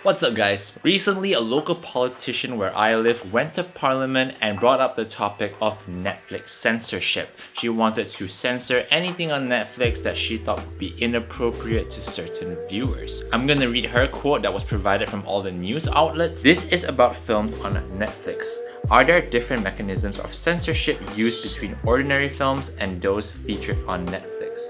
What's up guys? Recently a local politician where I live went to parliament and brought up the topic of Netflix censorship. She wanted to censor anything on Netflix that she thought would be inappropriate to certain viewers. I'm gonna read her quote that was provided from all the news outlets. This is about films on Netflix. Are there different mechanisms of censorship used between ordinary films and those featured on Netflix?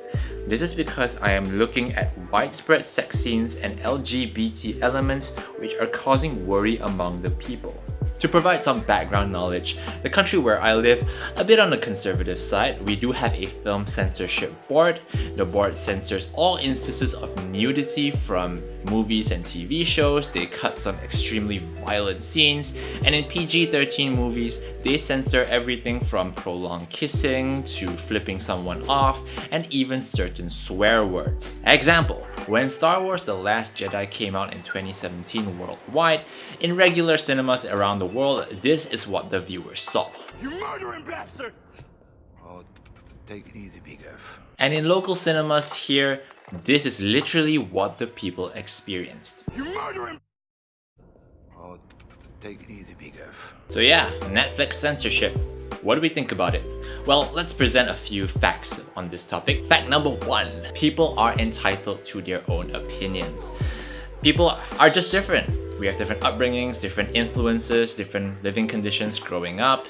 This is because I am looking at widespread sex scenes and LGBT elements which are causing worry among the people. To provide some background knowledge, the country where I live, a bit on the conservative side, we do have a film censorship board. The board censors all instances of nudity from movies and TV shows. They cut some extremely violent scenes, and in PG-13 movies, they censor everything from prolonged kissing to flipping someone off and even certain swear words. Example, when Star Wars The Last Jedi came out in 2017 worldwide, in regular cinemas around the world, this is what the viewers saw. You murdering bastard! Oh, take it easy, Big F. And in local cinemas here, this is literally what the people experienced. You murdering! Oh, take it easy, Big F. So yeah, Netflix censorship. What do we think about it? Well, let's present a few facts on this topic. Fact number 1, people are entitled to their own opinions. People are just different. We have different upbringings, different influences, different living conditions growing up.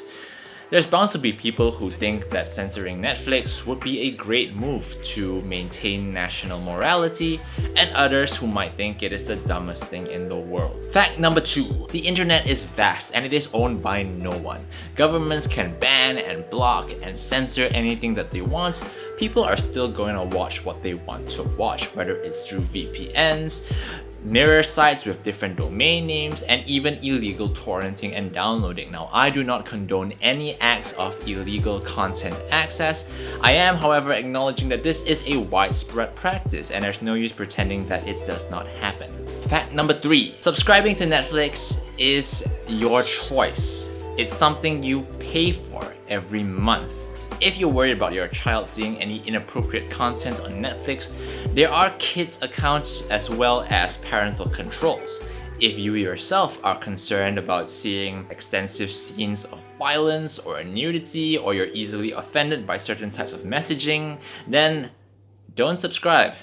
There's bound to be people who think that censoring Netflix would be a great move to maintain national morality, and others who might think it is the dumbest thing in the world. Fact number 2, the internet is vast and it is owned by no one. Governments can ban and block and censor anything that they want. People are still going to watch what they want to watch, whether it's through VPNs, mirror sites with different domain names, and even illegal torrenting and downloading. Now, I do not condone any acts of illegal content access. I am, however, acknowledging that this is a widespread practice and there's no use pretending that it does not happen. Fact number 3, subscribing to Netflix is your choice. It's something you pay for every month. If you're worried about your child seeing any inappropriate content on Netflix, there are kids accounts as well as parental controls. If you yourself are concerned about seeing extensive scenes of violence or nudity, or you're easily offended by certain types of messaging, then don't subscribe.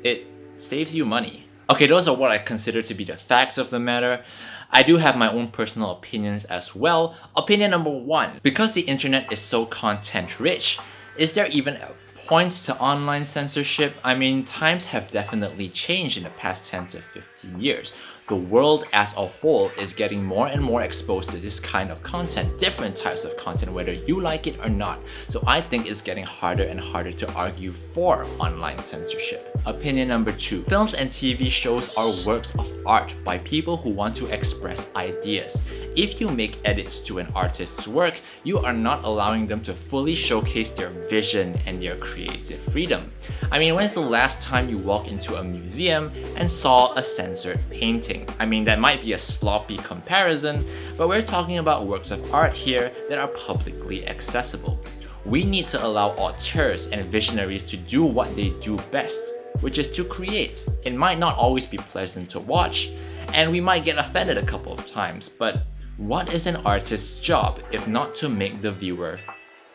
It saves you money. Okay, those are what I consider to be the facts of the matter. I do have my own personal opinions as well. Opinion number 1, because the internet is so content rich, is there even a point to online censorship? I mean, times have definitely changed in the past 10 to 15 years. The world as a whole is getting more and more exposed to this kind of content, different types of content, whether you like it or not. So I think it's getting harder and harder to argue for online censorship. Opinion number 2, films and TV shows are works of art by people who want to express ideas. If you make edits to an artist's work, you are not allowing them to fully showcase their vision and their creative freedom. I mean, when's the last time you walked into a museum and saw a censored painting? I mean, that might be a sloppy comparison, but we're talking about works of art here that are publicly accessible. We need to allow auteurs and visionaries to do what they do best, which is to create. It might not always be pleasant to watch, and we might get offended a couple of times, but what is an artist's job if not to make the viewer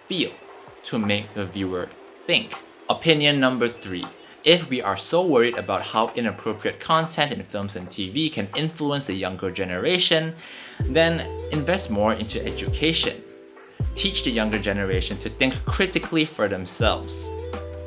feel, to make the viewer think? Opinion number 3. If we are so worried about how inappropriate content in films and TV can influence the younger generation, then invest more into education. Teach the younger generation to think critically for themselves.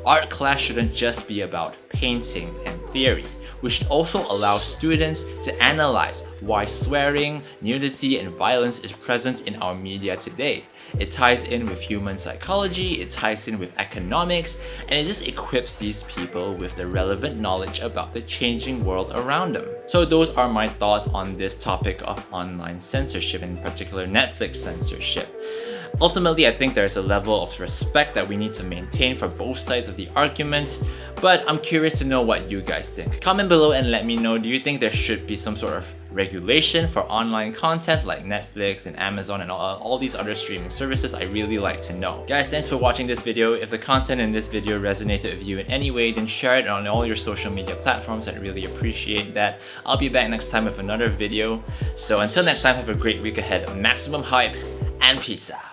Art class shouldn't just be about painting and theory. We should also allow students to analyze why swearing, nudity, and violence is present in our media today. It ties in with human psychology, it ties in with economics, and it just equips these people with the relevant knowledge about the changing world around them. So those are my thoughts on this topic of online censorship, in particular Netflix censorship. Ultimately, I think there's a level of respect that we need to maintain for both sides of the argument, but I'm curious to know what you guys think. Comment below and let me know, do you think there should be some sort of regulation for online content like Netflix and Amazon and all these other streaming services? I really like to know. Guys, thanks for watching this video. If the content in this video resonated with you in any way, then share it on all your social media platforms. I'd really appreciate that. I'll be back next time with another video. So until next time, have a great week ahead. Maximum hype and peace out.